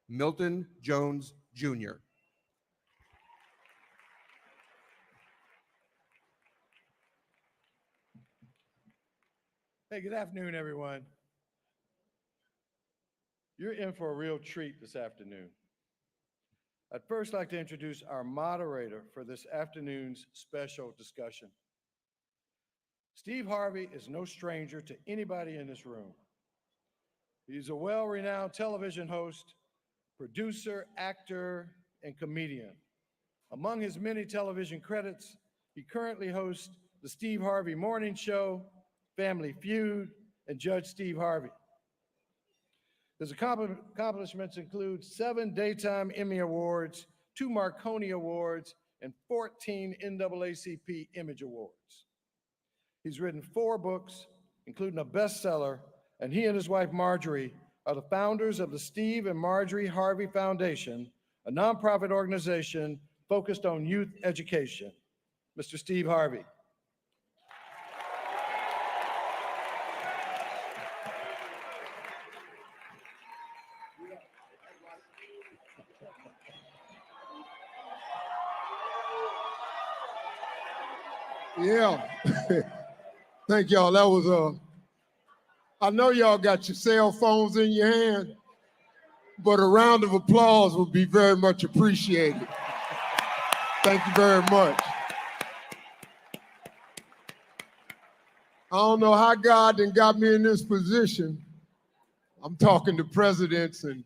Milton Jones, Jr. Hey, good afternoon, everyone. You're in for a real treat this afternoon. I'd first like to introduce our moderator for this afternoon's special discussion. Steve Harvey is no stranger to anybody in this room. He's a well-renowned television host, producer, actor, and comedian. Among his many television credits, he currently hosts the Steve Harvey Morning Show, Family Feud, and Judge Steve Harvey. His accomplishments include 7 Daytime Emmy Awards, 2 Marconi Awards, and 14 NAACP Image Awards. He's written 4 books, including a bestseller, and he and his wife Marjorie are the founders of the Steve and Marjorie Harvey Foundation, a nonprofit organization focused on youth education. Mr. Steve Harvey. Yeah. Thank y'all. That was I know y'all got your cell phones in your hand, but a round of applause would be very much appreciated. Thank you very much. I don't know how God done got me in this position. I'm talking to presidents and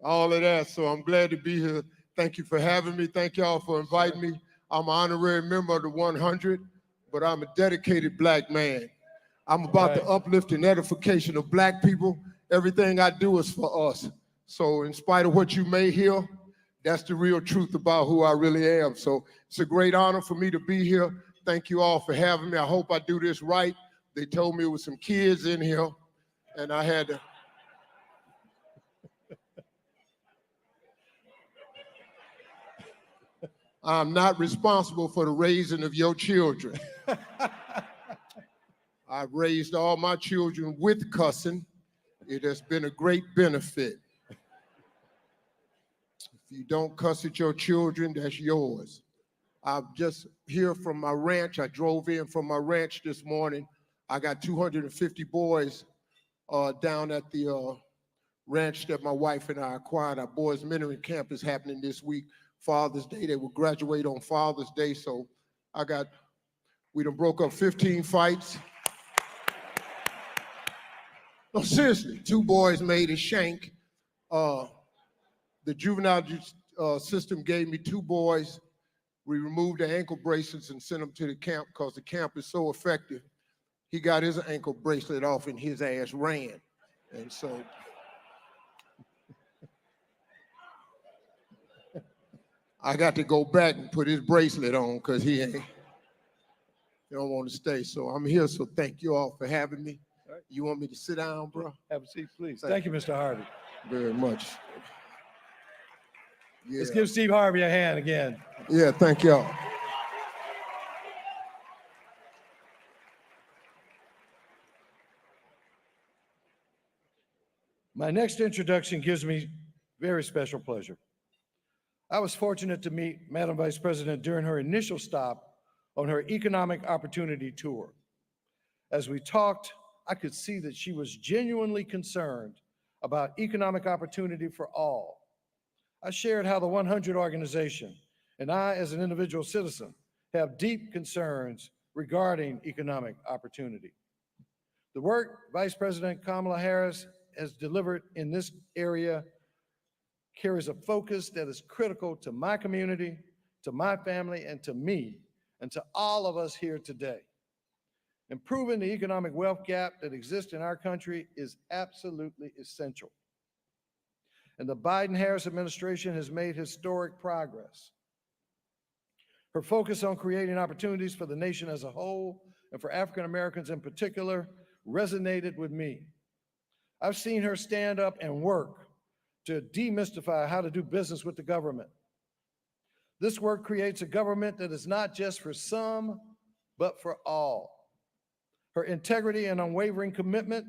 all of that, so I'm glad to be here. Thank you for having me. Thank y'all for inviting me. I'm an honorary member of the 100, but I'm a dedicated Black man. I'm about the uplift and edification of Black people. Everything I do is for us. So in spite of what you may hear, that's the real truth about who I really am. So it's a great honor for me to be here. Thank you all for having me. I hope I do this right. They told me there was some kids in here, and I had to. I'm not responsible for the raising of your children. I've raised all my children with cussing. It has been a great benefit. If you don't cuss at your children, that's yours. I'm just here from my ranch. I drove in from my ranch this morning. I got 250 boys down at the ranch that my wife and I acquired. Our boys' mentoring camp is happening this week. Father's Day, they will graduate on Father's Day. So we done broke up 15 fights. No, seriously, 2 boys made a shank. The juvenile system gave me 2 boys. We removed the ankle bracelets and sent them to the camp because the camp is so effective. He got his ankle bracelet off and his ass ran. And so I got to go back and put his bracelet on because he don't want to stay. So I'm here, so thank you all for having me. Right. You want me to sit down, bro? Have a seat, please. Thank you, Mr. Harvey. Very much. Yeah. Let's give Steve Harvey a hand again. Yeah, thank y'all. My next introduction gives me very special pleasure. I was fortunate to meet Madam Vice President during her initial stop on her economic opportunity tour. As we talked, I could see that she was genuinely concerned about economic opportunity for all. I shared how the 100 organization and I, as an individual citizen, have deep concerns regarding economic opportunity. The work Vice President Kamala Harris has delivered in this area carries a focus that is critical to my community, to my family, and to me, and to all of us here today. Improving the economic wealth gap that exists in our country is absolutely essential. And the Biden-Harris administration has made historic progress. Her focus on creating opportunities for the nation as a whole and for African Americans in particular resonated with me. I've seen her stand up and work to demystify how to do business with the government. This work creates a government that is not just for some, but for all. Her integrity and unwavering commitment,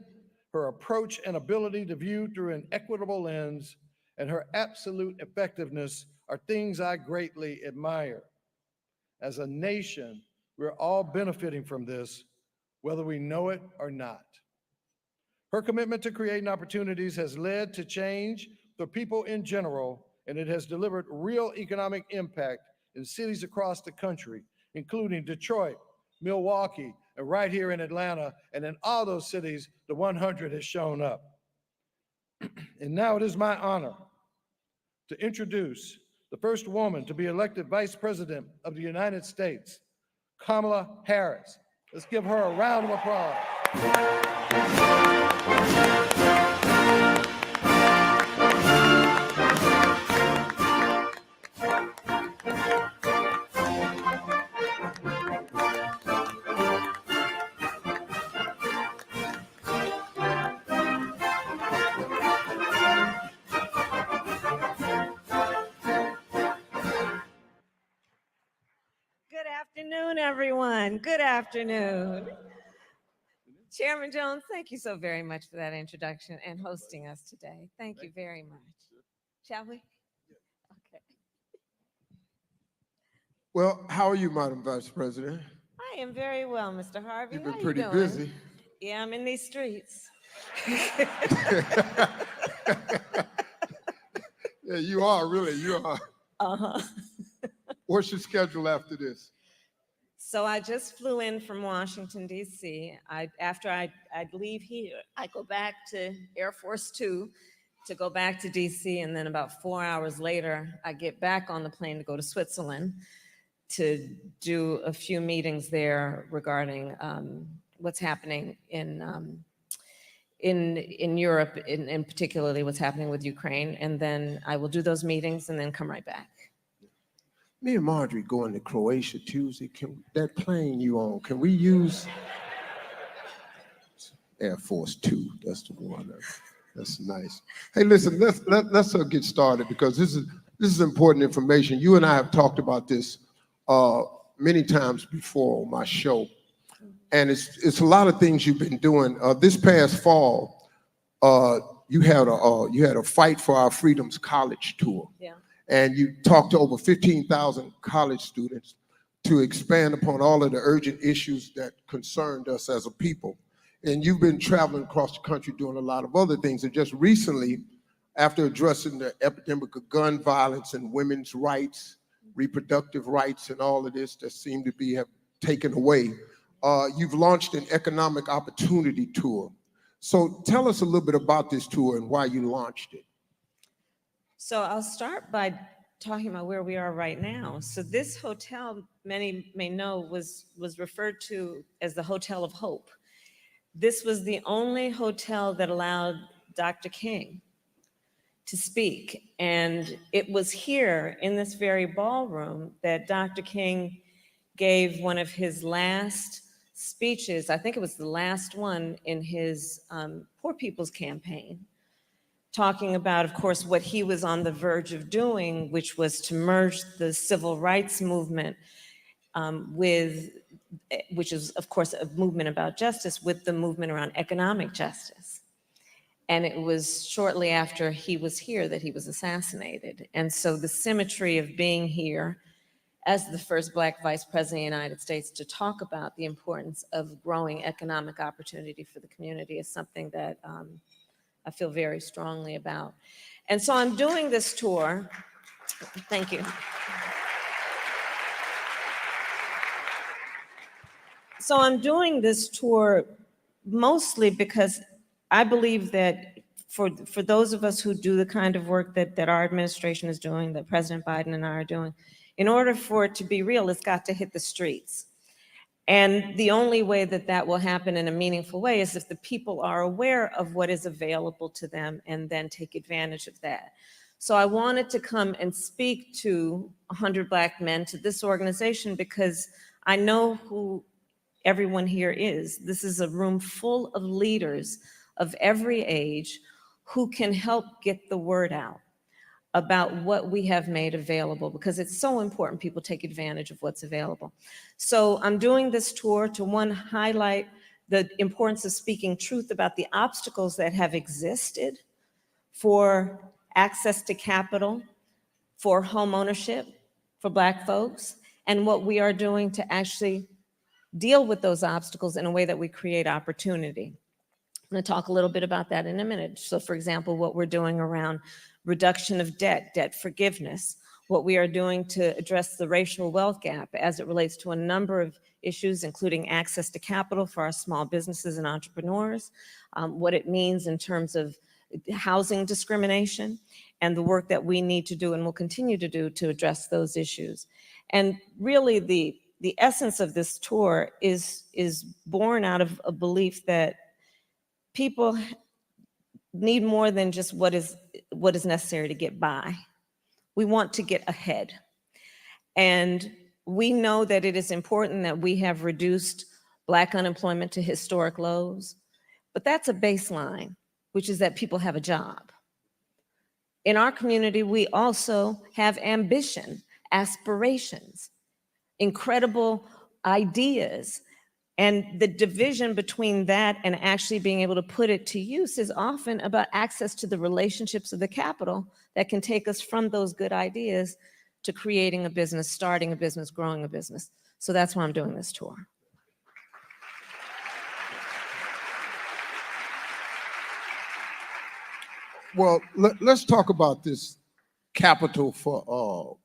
her approach and ability to view through an equitable lens, and her absolute effectiveness are things I greatly admire. As a nation, we're all benefiting from this, whether we know it or not. Her commitment to creating opportunities has led to change for people in general, and it has delivered real economic impact in cities across the country, including Detroit, Milwaukee, and right here in Atlanta, and in all those cities, the 100 has shown up. And now it is my honor to introduce the first woman to be elected Vice President of the United States, Kamala Harris. Let's give her a round of applause. Good afternoon, everyone. Good afternoon. Chairman Jones, thank you so very much for that introduction and hosting us today. Thank you very much. Shall we? Okay. Well, how are you, Madam Vice President? I am very well, Mr. Harvey. You've been How you pretty doing? busy. Yeah, I'm in these streets. Yeah, you are, really, you are. Uh-huh. What's your schedule after this? So I just flew in from Washington, D.C. After I'd leave here, I go back to Air Force Two to go back to D.C., and then about 4 hours later, I get back on the plane to go to Switzerland to do a few meetings there regarding what's happening in Europe, and particularly what's happening with Ukraine. And then I will do those meetings and then come right back. Me and Marjorie going to Croatia Tuesday. That plane you on, can we use Air Force Two? That's the one. That's nice. Hey, listen, let's get started, because this is important information. You and I have talked about this many times before on my show, and it's a lot of things you've been doing. This past fall, you had a Fight for Our Freedoms college tour. Yeah. And you talked to over 15,000 college students to expand upon all of the urgent issues that concerned us as a people. And you've been traveling across the country doing a lot of other things. And just recently, after addressing the epidemic of gun violence and women's rights, reproductive rights, and all of this that seem to have taken away, you've launched an economic opportunity tour. So tell us a little bit about this tour and why you launched it. So I'll start by talking about where we are right now. So this hotel, many may know, was referred to as the Hotel of Hope. This was the only hotel that allowed Dr. King to speak. And it was here in this very ballroom that Dr. King gave one of his last speeches. I think it was the last one in his Poor People's Campaign, talking about, of course, what he was on the verge of doing, which was to merge the civil rights movement which is, of course, a movement about justice, with the movement around economic justice. And it was shortly after he was here that he was assassinated. And so the symmetry of being here as the first Black Vice President of the United States to talk about the importance of growing economic opportunity for the community is something that I feel very strongly about. And so I'm doing this tour. Thank you. So I'm doing this tour mostly because I believe that for those of us who do the kind of work that our administration is doing, that President Biden and I are doing, in order for it to be real, it's got to hit the streets. And the only way that that will happen in a meaningful way is if the people are aware of what is available to them and then take advantage of that. So I wanted to come and speak to 100 Black men, to this organization, because I know who everyone here is. This is a room full of leaders of every age who can help get the word out about what we have made available, because it's so important people take advantage of what's available. So I'm doing this tour to, one, highlight the importance of speaking truth about the obstacles that have existed for access to capital for home ownership for Black folks, and what we are doing to actually deal with those obstacles in a way that we create opportunity. I'm going to talk a little bit about that in a minute. So for example, what we're doing around reduction of debt, debt forgiveness, what we are doing to address the racial wealth gap as it relates to a number of issues, including access to capital for our small businesses and entrepreneurs, what it means in terms of housing discrimination, and the work that we need to do and will continue to do to address those issues. And really the essence of this tour is born out of a belief that people need more than just what is necessary to get by. We want to get ahead. And we know that it is important that we have reduced Black unemployment to historic lows, but that's a baseline, which is that people have a job. In our community, we also have ambition, aspirations, incredible ideas. And the division between that and actually being able to put it to use is often about access to the relationships of the capital that can take us from those good ideas to creating a business, starting a business, growing a business. So that's why I'm doing this tour. Well, let's talk about this capital for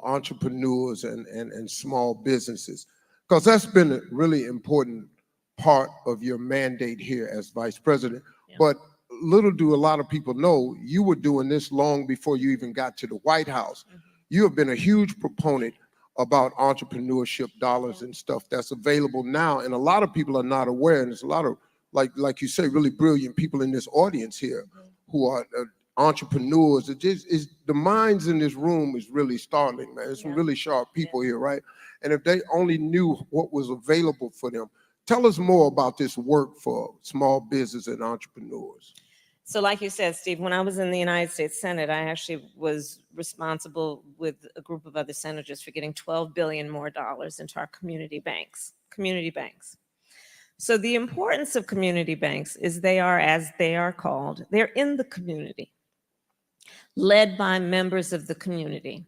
entrepreneurs and small businesses, because that's been a really important part of your mandate here as vice president. Yeah. But little do a lot of people know, you were doing this long before you even got to the White House. Mm-hmm. You have been a huge proponent about entrepreneurship dollars and stuff that's available now, and a lot of people are not aware, and there's a lot of, like you say, really brilliant people in this audience here who are entrepreneurs. The minds in this room is really startling, man. There's some really sharp people here, right? And if they only knew what was available for them. Tell us more about this work for small business and entrepreneurs. So like you said, Steve, when I was in the United States Senate, I actually was responsible with a group of other senators for getting $12 billion more into our community banks. So the importance of community banks is they are, as they are called, they're in the community, led by members of the community.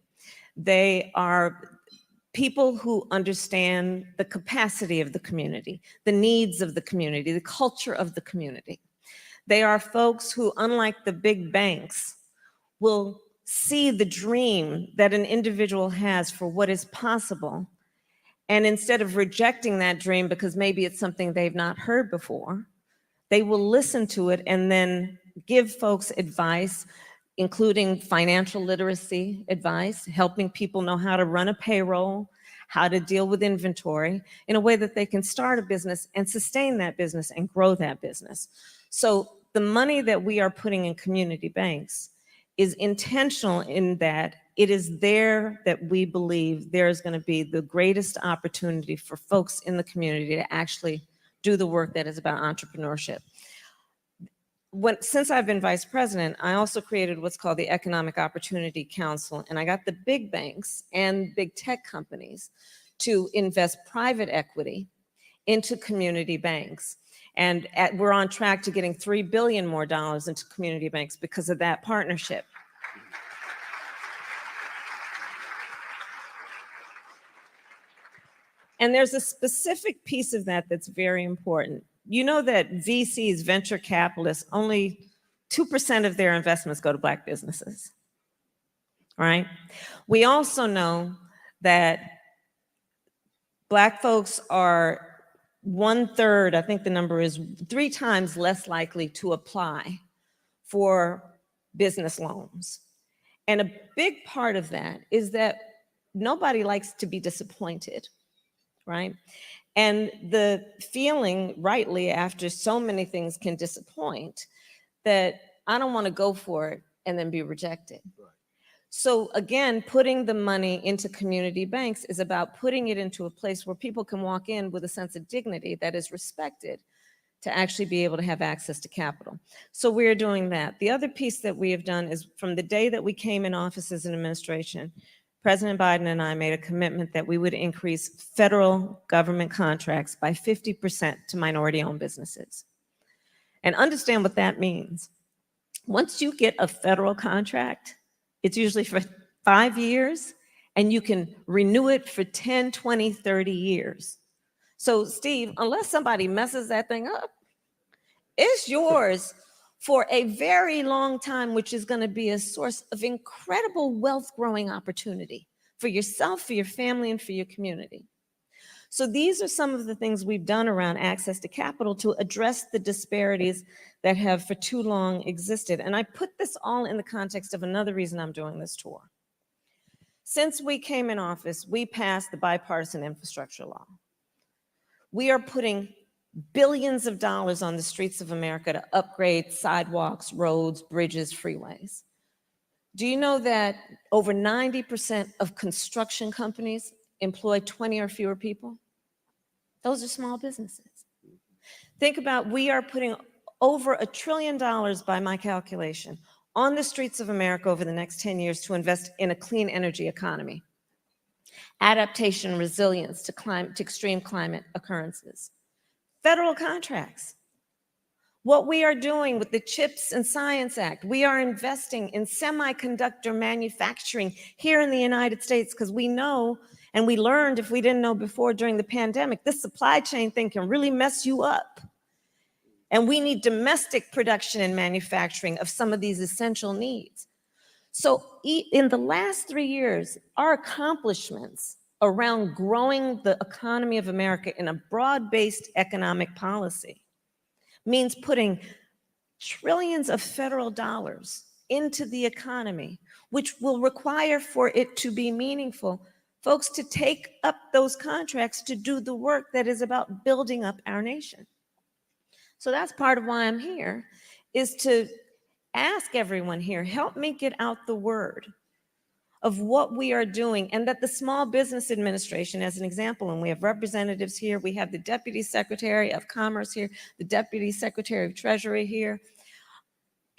They are people who understand the capacity of the community, the needs of the community, the culture of the community. They are folks who, unlike the big banks, will see the dream that an individual has for what is possible. And instead of rejecting that dream because maybe it's something they've not heard before, they will listen to it and then give folks advice, including financial literacy advice, helping people know how to run a payroll, how to deal with inventory in a way that they can start a business and sustain that business and grow that business. So the money that we are putting in community banks is intentional in that it is there that we believe there is going to be the greatest opportunity for folks in the community to actually do the work that is about entrepreneurship. Since I've been vice president, I also created what's called the Economic Opportunity Council, and I got the big banks and big tech companies to invest private equity into community banks. And we're on track to getting $3 billion more into community banks because of that partnership. And there's a specific piece of that that's very important. You know that VCs, venture capitalists, only 2% of their investments go to Black businesses, right? We also know that Black folks are 1/3, I think the number is 3 times less likely to apply for business loans. And a big part of that is that nobody likes to be disappointed, right? And the feeling, rightly, after so many things can disappoint, that I don't want to go for it and then be rejected. Right. So again, putting the money into community banks is about putting it into a place where people can walk in with a sense of dignity that is respected to actually be able to have access to capital. So we're doing that. The other piece that we have done is from the day that we came in office as an administration, President Biden and I made a commitment that we would increase federal government contracts by 50% to minority-owned businesses. And understand what that means. Once you get a federal contract, it's usually for 5 years, and you can renew it for 10, 20, 30 years. So, Steve, unless somebody messes that thing up, it's yours for a very long time, which is going to be a source of incredible wealth growing opportunity for yourself, for your family, and for your community. So these are some of the things we've done around access to capital to address the disparities that have for too long existed. And I put this all in the context of another reason I'm doing this tour. Since we came in office, we passed the bipartisan infrastructure law. We are putting billions of dollars on the streets of America to upgrade sidewalks, roads, bridges, freeways. Do you know that over 90% of construction companies employ 20 or fewer people? Those are small businesses. Think about, we are putting over $1 trillion, by my calculation, on the streets of America over the next 10 years to invest in a clean energy economy, adaptation, resilience to extreme climate occurrences, federal contracts. What we are doing with the CHIPS and Science Act, we are investing in semiconductor manufacturing here in the United States, because we know, and we learned, if we didn't know before during the pandemic, this supply chain thing can really mess you up. And we need domestic production and manufacturing of some of these essential needs. So in the last 3 years, our accomplishments around growing the economy of America in a broad-based economic policy means putting trillions of federal dollars into the economy, which will require, for it to be meaningful, folks to take up those contracts to do the work that is about building up our nation. So that's part of why I'm here, is to ask everyone here, help me get out the word of what we are doing, and that the Small Business Administration, as an example, and we have representatives here, we have the Deputy Secretary of Commerce here, the Deputy Secretary of Treasury here,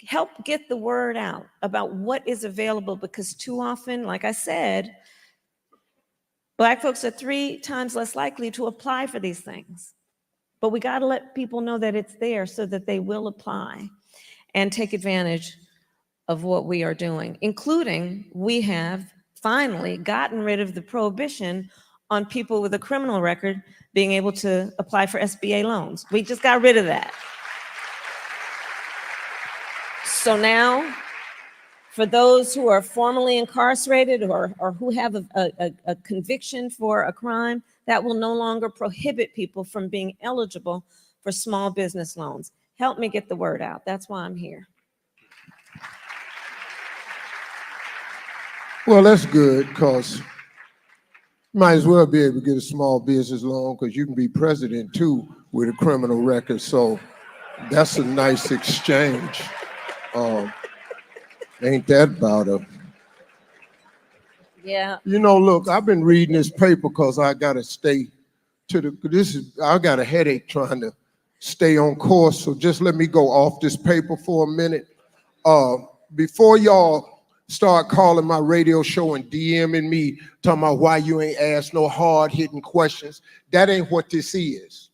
help get the word out about what is available, because too often, like I said, Black folks are 3 times less likely to apply for these things. But we got to let people know that it's there so that they will apply and take advantage of what we are doing, including we have finally gotten rid of the prohibition on people with a criminal record being able to apply for SBA loans. We just got rid of that. So now, for those who are formerly incarcerated or who have a conviction for a crime, that will no longer prohibit people from being eligible for small business loans. Help me get the word out. That's why I'm here. Well, that's good, because you might as well be able to get a small business loan, because you can be president too with a criminal record. So that's a nice exchange. Ain't that about a... Yeah. You know, look, I've been reading this paper because I got to stay to the, I got a headache trying to stay on course. So just let me go off this paper for a minute. Before y'all start calling my radio show and DMing me, talking about why you ain't asked no hard-hitting questions, that ain't what this is.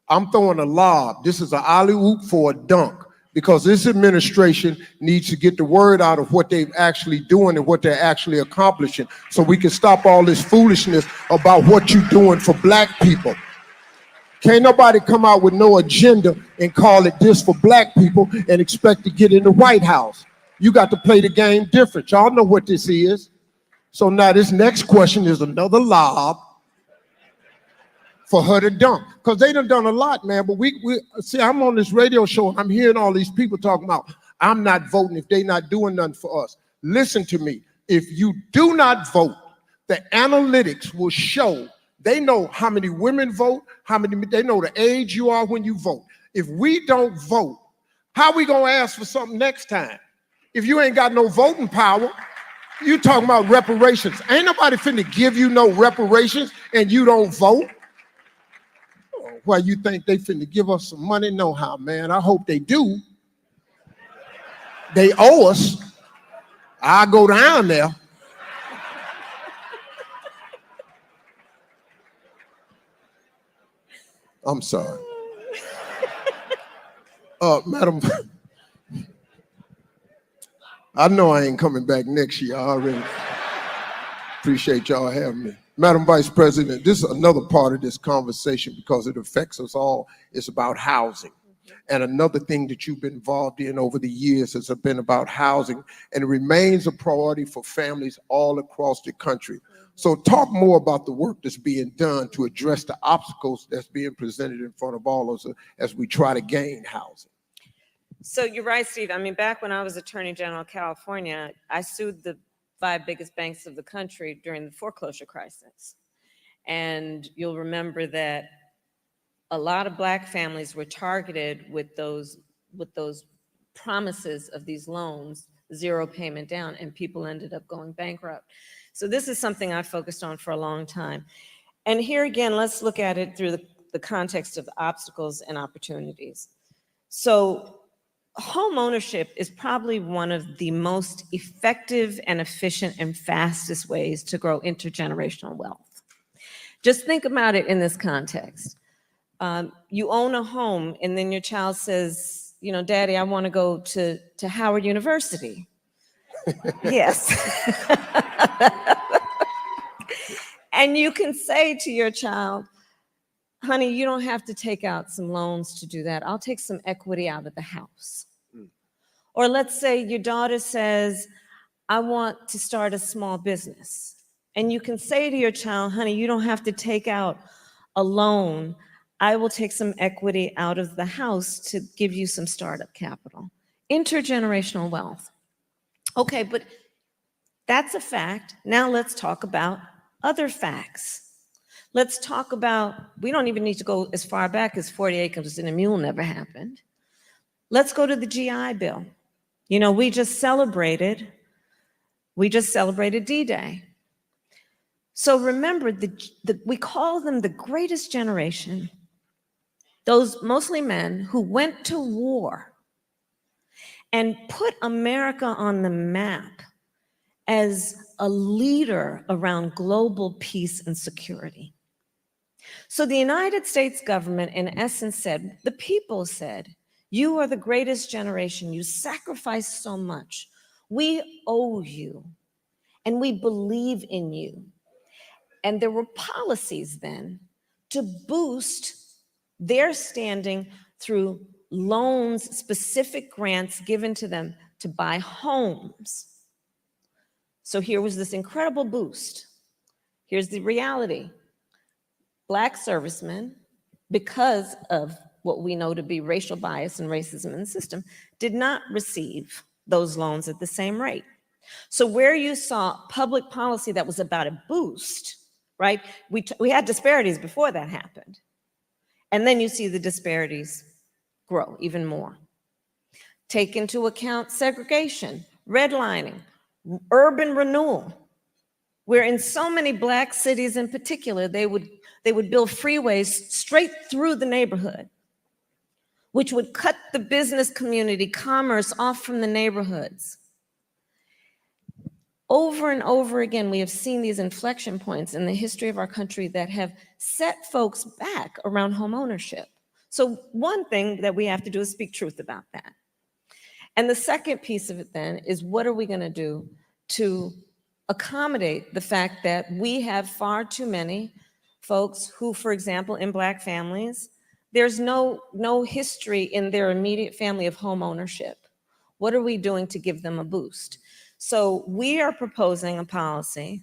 I'm throwing a lob. This is an alley-oop for a dunk, because this administration needs to get the word out of what they're actually doing and what they're actually accomplishing, so we can stop all this foolishness about what you're doing for Black people. Can't nobody come out with no agenda and call it this for Black people and expect to get in the White House. You got to play the game different. Y'all know what this is. So now this next question is another lob for her to dunk, because they done a lot, man. But we see, I'm on this radio show and I'm hearing all these people talking about, I'm not voting if they not doing nothing for us. Listen to me. If you do not vote, the analytics will show, they know how many women vote, they know the age you are when you vote. If we don't vote, how we gonna ask for something next time? If you ain't got no voting power, you talking about reparations. Ain't nobody finna give you no reparations and you don't vote. Why you think they finna give us some money? No how, man. I hope they do. They owe us. I'll go down there. I'm sorry. Madam, I know I ain't coming back next year. I already appreciate y'all having me. Madam Vice President, this is another part of this conversation because it affects us all. It's about housing. And another thing that you've been involved in over the years has been about housing, and it remains a priority for families all across the country. So talk more about the work that's being done to address the obstacles that's being presented in front of all of us as we try to gain housing. So you're right, Steve. I mean, back when I was Attorney General of California, I sued the 5 biggest banks of the country during the foreclosure crisis. And you'll remember that a lot of Black families were targeted with those promises of these loans, 0 payment down, and people ended up going bankrupt. So this is something I focused on for a long time. And here again, let's look at it through the context of the obstacles and opportunities. So home ownership is probably one of the most effective and efficient and fastest ways to grow intergenerational wealth. Just think about it in this context. You own a home and then your child says, you know, Daddy, I want to go to Howard University. Yes. And you can say to your child, honey, you don't have to take out some loans to do that. I'll take some equity out of the house. Or let's say your daughter says, I want to start a small business. And you can say to your child, honey, you don't have to take out a loan. I will take some equity out of the house to give you some startup capital. Intergenerational wealth. Okay, but that's a fact. Now let's talk about other facts. Let's talk about, we don't even need to go as far back as 40 acres and a mule never happened. Let's go to the GI Bill. You know, we just celebrated D-Day. So remember, we call them the greatest generation, those mostly men who went to war and put America on the map as a leader around global peace and security. So the United States government, in essence, said, the people said, you are the greatest generation. You sacrificed so much. We owe you, and we believe in you. And there were policies then to boost their standing through loans, specific grants given to them to buy homes. So here was this incredible boost. Here's the reality. Black servicemen, because of what we know to be racial bias and racism in the system, did not receive those loans at the same rate. So where you saw public policy that was about a boost, right? We had disparities before that happened. And then you see the disparities grow even more. Take into account segregation, redlining, urban renewal, where in so many Black cities in particular, they would build freeways straight through the neighborhood, which would cut the business community, commerce off from the neighborhoods. Over and over again, we have seen these inflection points in the history of our country that have set folks back around home ownership. So one thing that we have to do is speak truth about that. And the second piece of it then is, what are we going to do to accommodate the fact that we have far too many folks who, for example, in Black families, there's no history in their immediate family of home ownership. What are we doing to give them a boost? So we are proposing a policy,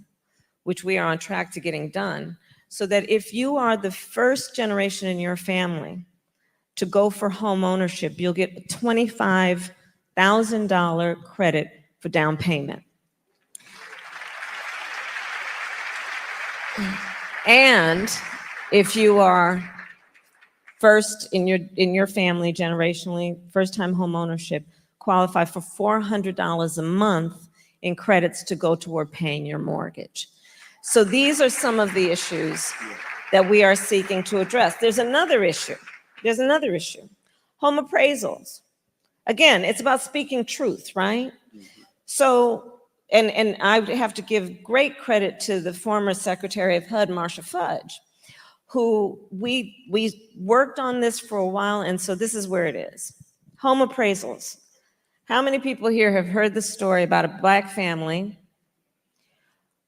which we are on track to getting done, so that if you are the first generation in your family to go for home ownership, you'll get a $25,000 credit for down payment. And if you are first in your family generationally, first-time home ownership, qualify for $400 a month in credits to go toward paying your mortgage. So these are some of the issues that we are seeking to address. There's another issue. Home appraisals. Again, it's about speaking truth, right? So, and I have to give great credit to the former Secretary of HUD, Marcia Fudge, who we worked on this for a while, and so this is where it is. Home appraisals. How many people here have heard the story about a Black family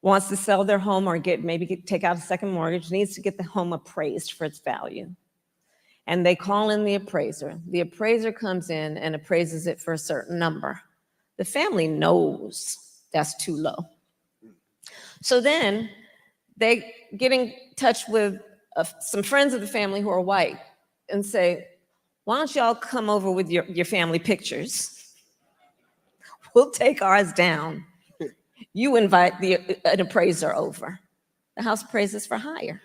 wants to sell their home or take out a second mortgage, needs to get the home appraised for its value? And they call in the appraiser. The appraiser comes in and appraises it for a certain number. The family knows that's too low. So then they get in touch with some friends of the family who are white and say, why don't y'all come over with your family pictures? We'll take ours down. You invite an appraiser over. The house appraises for higher.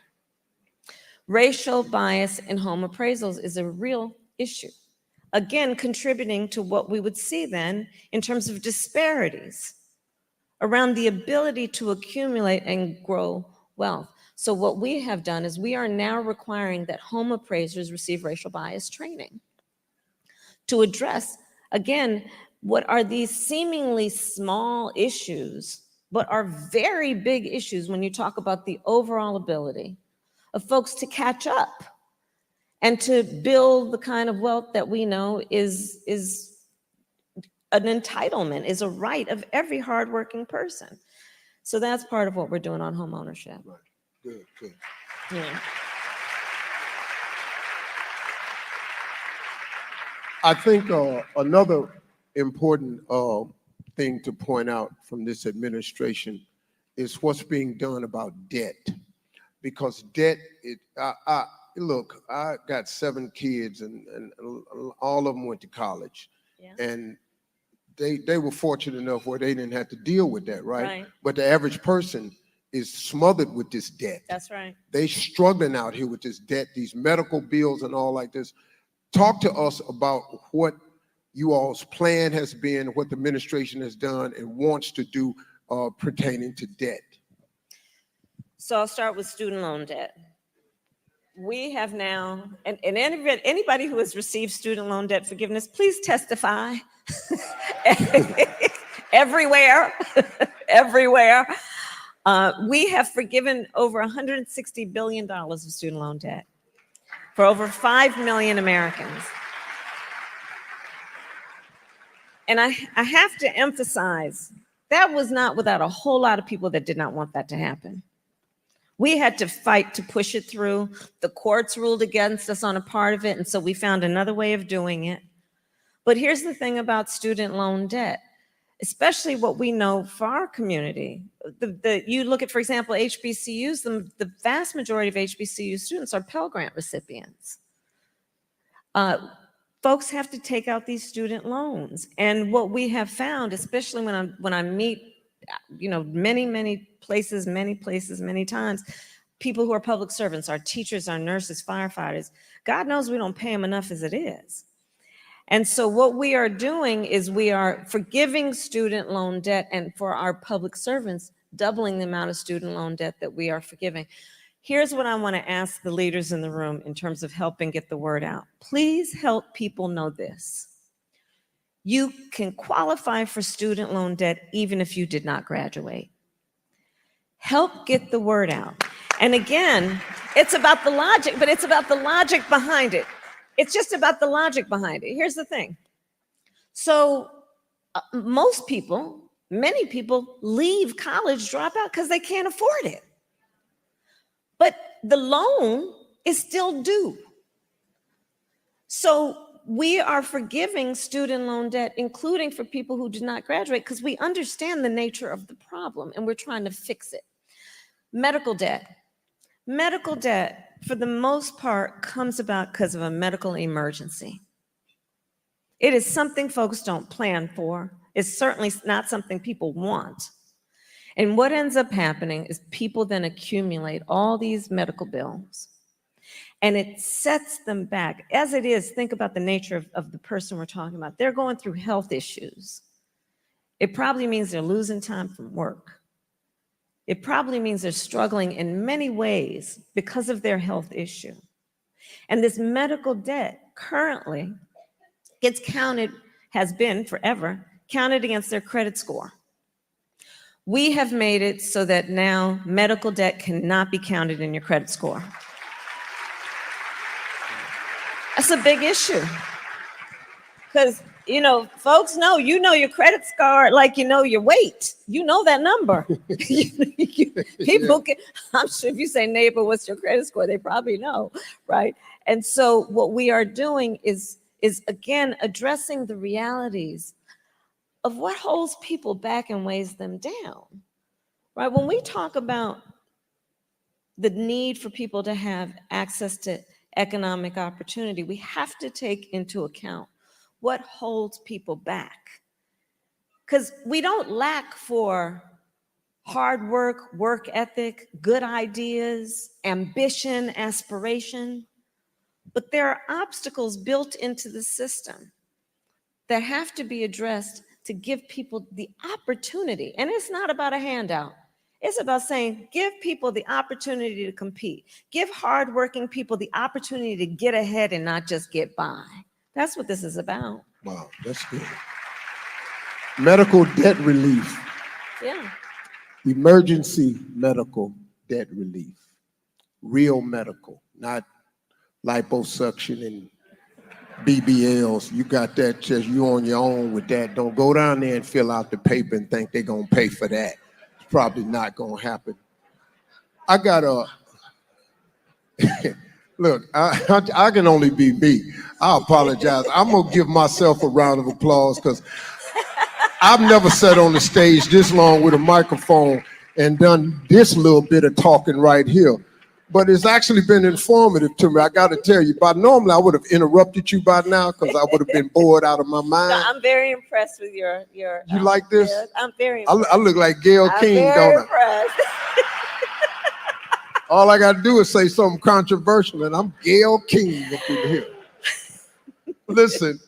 Racial bias in home appraisals is a real issue. Again, contributing to what we would see then in terms of disparities around the ability to accumulate and grow wealth. So what we have done is we are now requiring that home appraisers receive racial bias training to address, again, what are these seemingly small issues, but are very big issues when you talk about the overall ability of folks to catch up and to build the kind of wealth that we know is an entitlement, is a right of every hardworking person. So that's part of what we're doing on home ownership. Right. Good, good. Yeah. I think another important thing to point out from this administration is what's being done about debt. Because debt, look, I got 7 kids and all of them went to college. Yeah. And they were fortunate enough where they didn't have to deal with that, right? Right. But the average person is smothered with this debt. That's right. They struggling out here with this debt, these medical bills and all like this. Talk to us about what you all's plan has been, what the administration has done and wants to do pertaining to debt. So I'll start with student loan debt. We have now, and anybody who has received student loan debt forgiveness, please testify. Everywhere, everywhere. We have forgiven over $160 billion of student loan debt for over 5 million Americans. And I have to emphasize, that was not without a whole lot of people that did not want that to happen. We had to fight to push it through. The courts ruled against us on a part of it, and so we found another way of doing it. But here's the thing about student loan debt, especially what we know for our community. You look at, for example, HBCUs, the vast majority of HBCU students are Pell Grant recipients. Folks have to take out these student loans. And what we have found, especially when I meet, many places, many times, people who are public servants, our teachers, our nurses, firefighters, God knows we don't pay them enough as it is. And so what we are doing is we are forgiving student loan debt, and for our public servants, doubling the amount of student loan debt that we are forgiving. Here's what I want to ask the leaders in the room in terms of helping get the word out. Please help people know this. You can qualify for student loan debt even if you did not graduate. Help get the word out. And again, it's about the logic, but it's about the logic behind it. It's just about the logic behind it. Here's the thing. So most people, many people leave college, drop out because they can't afford it. But the loan is still due. So we are forgiving student loan debt, including for people who did not graduate, because we understand the nature of the problem and we're trying to fix it. Medical debt. Medical debt, for the most part, comes about because of a medical emergency. It is something folks don't plan for. It's certainly not something people want. And what ends up happening is people then accumulate all these medical bills, and it sets them back. As it is, think about the nature of the person we're talking about. They're going through health issues. It probably means they're losing time from work. It probably means they're struggling in many ways because of their health issue. And this medical debt currently gets counted, has been forever, counted against their credit score. We have made it so that now medical debt cannot be counted in your credit score. That's a big issue. Because you know, folks know, you know your credit score, like you know your weight. You know that number. People can, I'm sure if you say, neighbor, what's your credit score? They probably know, right? And so what we are doing is again addressing the realities of what holds people back and weighs them down, right? When we talk about the need for people to have access to economic opportunity, we have to take into account what holds people back. Because we don't lack for hard work, work ethic, good ideas, ambition, aspiration, but there are obstacles built into the system that have to be addressed to give people the opportunity. And it's not about a handout. It's about saying, give people the opportunity to compete. Give hardworking people the opportunity to get ahead and not just get by. That's what this is about. Wow, that's good. Medical debt relief. Yeah. Emergency medical debt relief. Real medical, not liposuction and BBLs. You got that, just you on your own with that. Don't go down there and fill out the paper and think they're gonna pay for that. It's probably not gonna happen. I got a, look, I can only be me. I apologize. I'm gonna give myself a round of applause because I've never sat on the stage this long with a microphone and done this little bit of talking right here. But it's actually been informative to me. I got to tell you, normally I would have interrupted you by now because I would have been bored out of my mind. No, I'm very impressed with your. You like this? Yeah, I'm very impressed. I look like Gayle King, don't I? Impressed. All I got to do is say something controversial, and I'm Gayle King up in here. Listen,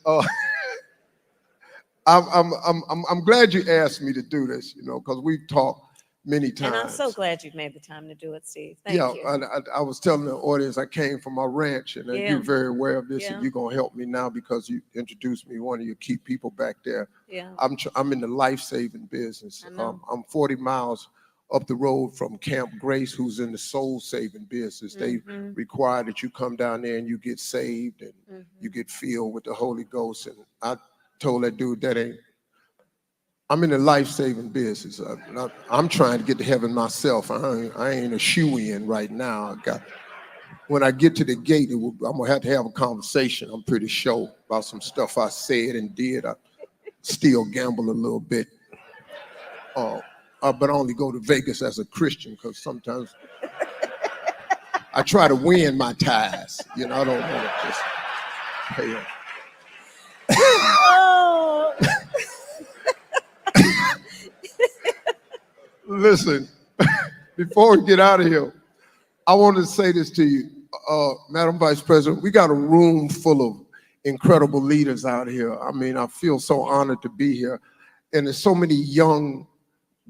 I'm glad you asked me to do this, because we've talked many times. And I'm so glad you've made the time to do it, Steve. Thank you. I was telling the audience I came from my ranch, and you're very aware of this, and you're gonna help me now because you introduced me one of your key people back there. Yeah. I'm in the life-saving business. I'm 40 miles up the road from Camp Grace, who's in the soul-saving business. They require that you come down there and you get saved and you get filled with the Holy Ghost. And I told that dude that ain't. I'm in the life-saving business. I'm trying to get to heaven myself. I ain't a shoe-in right now. When I get to the gate, I'm gonna have a conversation, I'm pretty sure, about some stuff I said and did. I still gamble a little bit. But I only go to Vegas as a Christian because sometimes I try to win my ties. I don't want to just pay them. Listen, before we get out of here, I want to say this to you, Madam Vice President. We got a room full of incredible leaders out here. I mean, I feel so honored to be here. And there's so many young,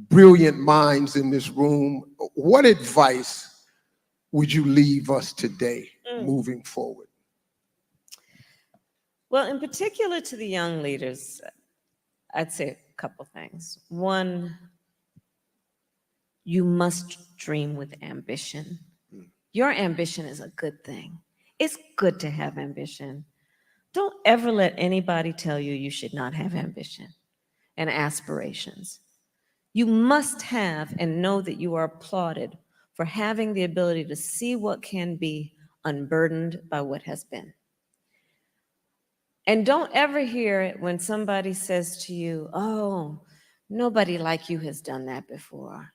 brilliant minds in this room. What advice would you leave us today moving forward? Well, in particular to the young leaders, I'd say a couple things. One, you must dream with ambition. Your ambition is a good thing. It's good to have ambition. Don't ever let anybody tell you you should not have ambition and aspirations. You must have and know that you are applauded for having the ability to see what can be unburdened by what has been. And don't ever hear it when somebody says to you, oh, nobody like you has done that before.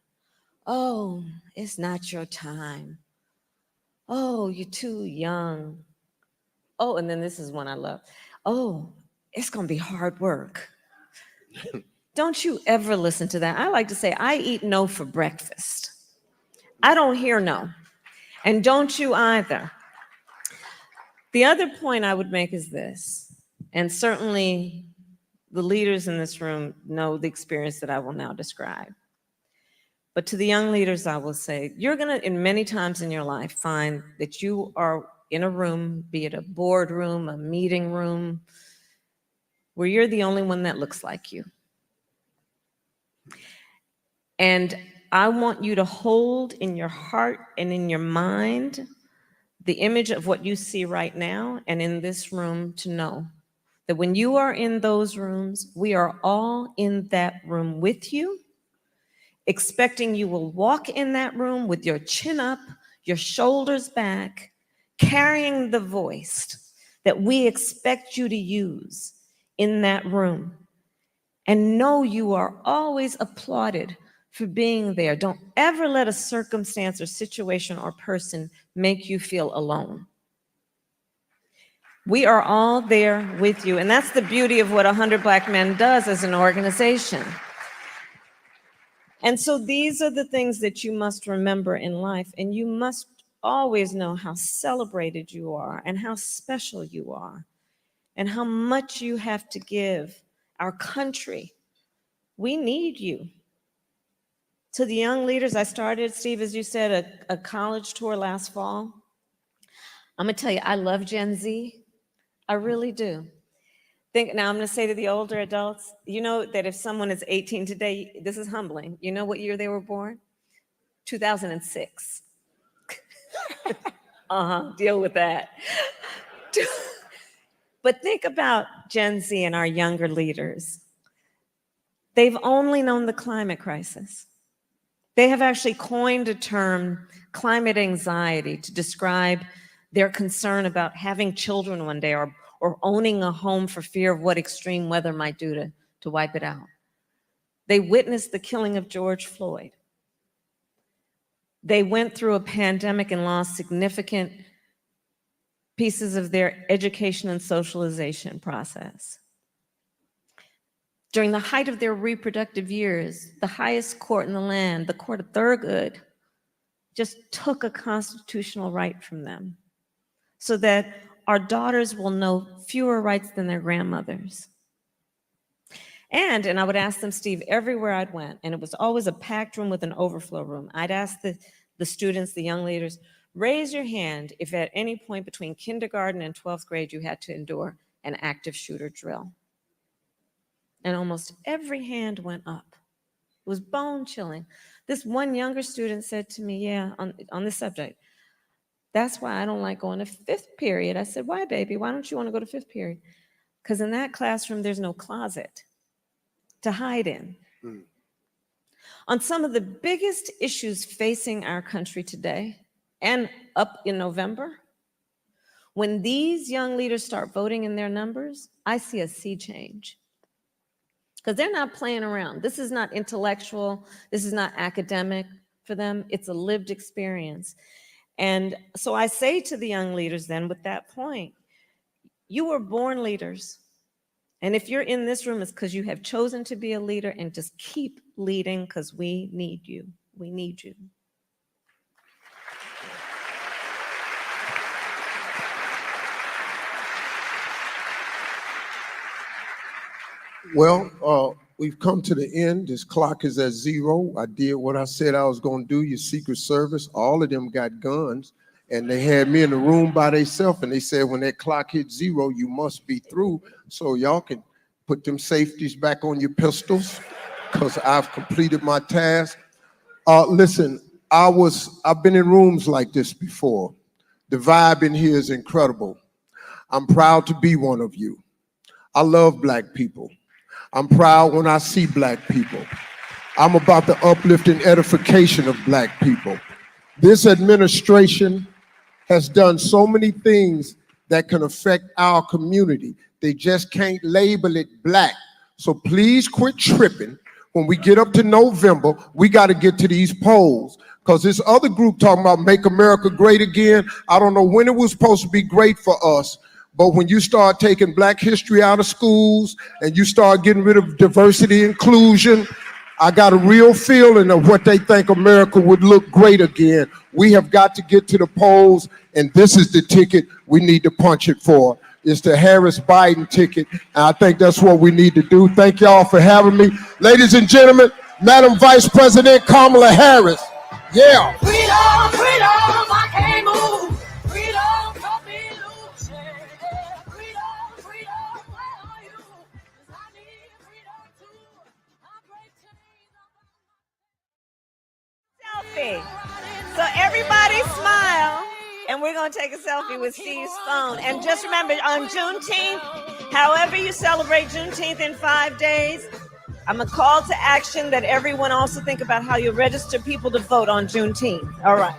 Oh, it's not your time. Oh, you're too young. Oh, and then this is one I love. Oh, it's going to be hard work. Don't you ever listen to that. I like to say, I eat no for breakfast. I don't hear no. And don't you either. The other point I would make is this, and certainly the leaders in this room know the experience that I will now describe. But to the young leaders, I will say, you're going to, in many times in your life, find that you are in a room, be it a boardroom, a meeting room, where you're the only one that looks like you. And I want you to hold in your heart and in your mind the image of what you see right now and in this room to know that when you are in those rooms, we are all in that room with you, expecting you will walk in that room with your chin up, your shoulders back, carrying the voice that we expect you to use in that room. And know you are always applauded for being there. Don't ever let a circumstance or situation or person make you feel alone. We are all there with you, and that's the beauty of what 100 Black Men does as an organization. And so these are the things that you must remember in life, and you must always know how celebrated you are and how special you are and how much you have to give our country. We need you. To the young leaders, I started, Steve, as you said, a college tour last fall. I'm gonna tell you, I love Gen Z. I really do. Now I'm gonna say to the older adults, you know that if someone is 18 today, this is humbling. You know what year they were born? 2006. Deal with that. But think about Gen Z and our younger leaders. They've only known the climate crisis. They have actually coined a term, climate anxiety, to describe their concern about having children one day or owning a home for fear of what extreme weather might do to wipe it out. They witnessed the killing of George Floyd. They went through a pandemic and lost significant pieces of their education and socialization process. During the height of their reproductive years, the highest court in the land, the court of Thurgood, just took a constitutional right from them so that our daughters will know fewer rights than their grandmothers. And I would ask them, Steve, everywhere I'd went, and it was always a packed room with an overflow room, I'd ask the students, the young leaders, raise your hand if at any point between kindergarten and 12th grade you had to endure an active shooter drill. And almost every hand went up. It was bone chilling. This one younger student said to me, yeah, on this subject, that's why I don't like going to fifth period. I said, why, baby? Why don't you want to go to fifth period? Because in that classroom, there's no closet to hide in. On some of the biggest issues facing our country today and up in November, when these young leaders start voting in their numbers, I see a sea change. Because they're not playing around. This is not intellectual. This is not academic for them. It's a lived experience. And so I say to the young leaders then with that point, you were born leaders. And if you're in this room, it's because you have chosen to be a leader, and just keep leading because we need you. We need you. Well, we've come to the end. This clock is at 0. I did what I said I was going to do. Your Secret Service, all of them got guns, and they had me in the room by themselves, and they said when that clock hits 0, you must be through. So y'all can put them safeties back on your pistols because I've completed my task. Listen, I've been in rooms like this before. The vibe in here is incredible. I'm proud to be one of you. I love Black people. I'm proud when I see Black people. I'm about the uplift and edification of Black people. This administration has done so many things that can affect our community. They just can't label it Black. So please quit tripping. When we get up to November, we got to get to these polls, because this other group talking about make America great again. I don't know when it was supposed to be great for us, but when you start taking Black history out of schools and you start getting rid of diversity inclusion, I got a real feeling of what they think America would look great again. We have got to get to the polls, and this is the ticket we need to punch it for. It's the Harris-Biden ticket, and I think that's what we need to do. Thank y'all for having me. Ladies and gentlemen, Madam Vice President Kamala Harris. Yeah. Freedom, freedom, I can't move. Freedom, don't be loose. Freedom, freedom, where are you? 'Cause I need freedom too. I break chains. Selfie. So everybody smile. And we're going to take a selfie with Steve's phone. And just remember, on Juneteenth, however you celebrate Juneteenth in 5 days, I'm a call to action that everyone also think about how you register people to vote on Juneteenth. All right.